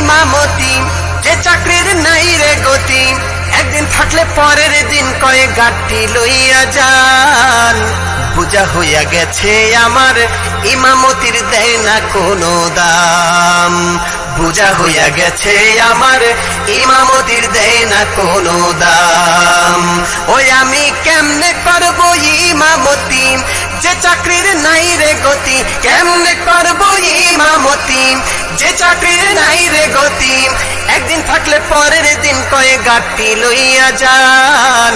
ইমামতি, যে চাকরির নাই রে গতি, একদিন থাকলে পরের দিন কয়ে গাঠি লইয়া যান। বুঝা হইয়া গেছে আমার ইমামতির দেয় না কোনো দাম, বুঝা হইয়া গেছে আমার ইমামতির দেয় না কোনো দাম। ওই আমি কেমনে করব ইমামতি, যে চাকরির নাই রে গতি, কেমনে করব ইমামতি, যে চাকরির নাই রে গতি, একদিন থাকলে পরের দিন কয়ে গাঠি লইয়া যান।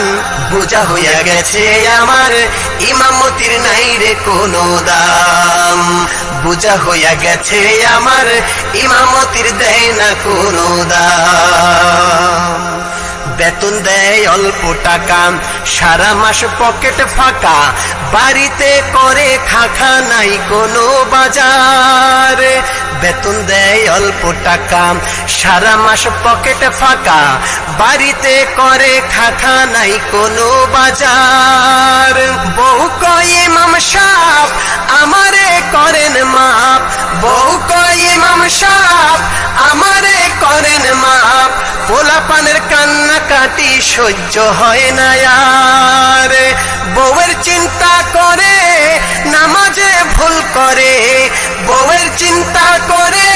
বুঝা হইয়া গেছে আমার ইমামতির নাই রে কোনো দাম, বুঝা হইয়া গেছে আমার ইমামতির দেয় না কোনো দাম। বেতন দেয় অল্প টাকা, সারা মাস পকেট ফাঁকা, বাড়িতে করে খাখা নাই কোনো বাজার। বেতন দেয় অল্প টাকা, সারা মাস পকেট ফাঁকা, বাড়িতে করে খাখা নাই কোনো বাজার। বউ কয় ইমাম সাহেব আমারে করেন মাপ, বউ কয় ইমাম সাহেব আমারে করেন মাপ, পোলা পানের কান্না কাটি সহ্য হয় না আর। বউয়ের চিন্তা করে নামাজে ভুল করে, বউয়ের চিন্তা করে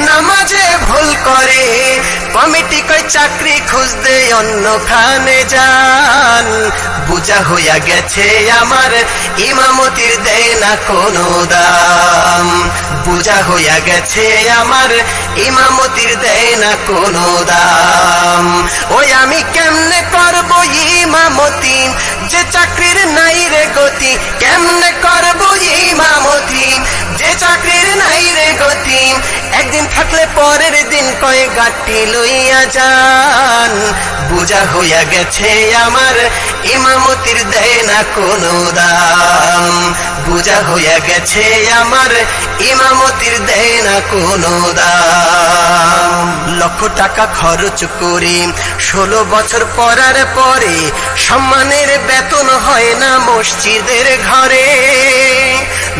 নামাজে ভুল করে, কমিটি কই চাকরি খুঁজতে অন্যখানে যান। বুঝা হইয়া গেছে আমার ইমামতির দেয় না কোনো দাম, বুঝা হইয়া গেছে আমার ইমামতির দেয় না কোনো দাম। ওই আমি কেমনে করব ইমামতি, যে চাকরির নাই রে গতি, কেমনে করব ইমামতি, যে চাকরির নাই রে গতি, একদিন থাকলে পরের দিন কয়ে গাঠি লইয়া যান। বুঝা হইয়া গেছে আমার ইমামতির দেয় না কোনো দাম, বুঝা হইয়া গেছে আমার ইমামতির দেয় না কোনো দাম। লক্ষ টাকা খরচ করি 16 বছর পড়ার পরে, সম্মানের বেতন হয় না মসজিদের ঘরে।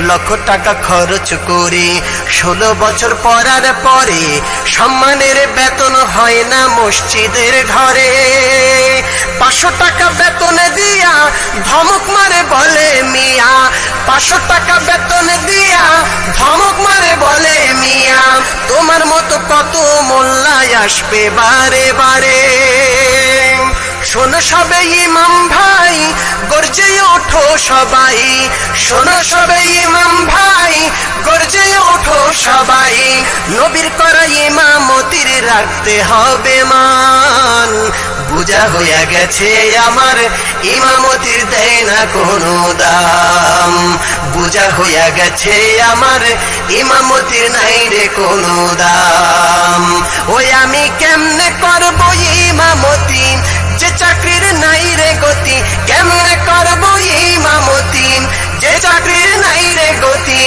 লক্ষ টাকা খরচ করি 16 বছর পড়ার পরে, সম্মানের বেতন হয় না মসজিদের ঘরে। 500 টাকা বেতন দিয়া ধমক মারে বলে মিয়া, 500 টাকা বেতন দিয়া ধমক মারে বলে মিয়া, তোমার মতো কত মোল্লায় আসবে বারে বারে। শোনো সবে ইমাম ভাই গর্জে ওঠো সবাই, শোনো সবে ইমাম ভাই গর্জে ওঠো সবাই, নবীর করা ইমামতির রাখতে হবে মান। বুঝা হইয়া গেছে আমার ইমামতির দেয় না কোনো দাম, বুঝা হইয়া গেছে আমার ইমামতির নাই রে কোনো দাম। ওই আমি কেমনে করব ইমামতি, যে চাকরির নাই রে গতি, কেমনে করব ইমামতি, যে চাকরির নাই রে গতি,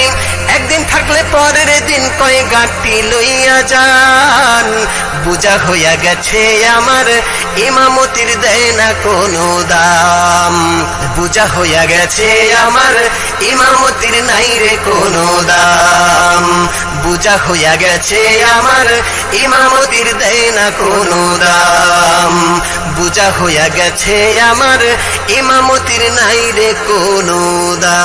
একদিন থাকলে পরের দিন কয়ে গাঠি লইয়া যান। বুঝা হইয়া গেছে আমার ইমামতির দেয় না কোনো দাম, বুঝা হইয়া গেছে আমার ইমামতির নাই রে কোনো দাম, বুঝা হইয়া গেছে আমার ইমামতির দেয় না কোনো দাম, বুঝা হইয়া গেছে আমার ইমামতির নাই রে কোনো দাম।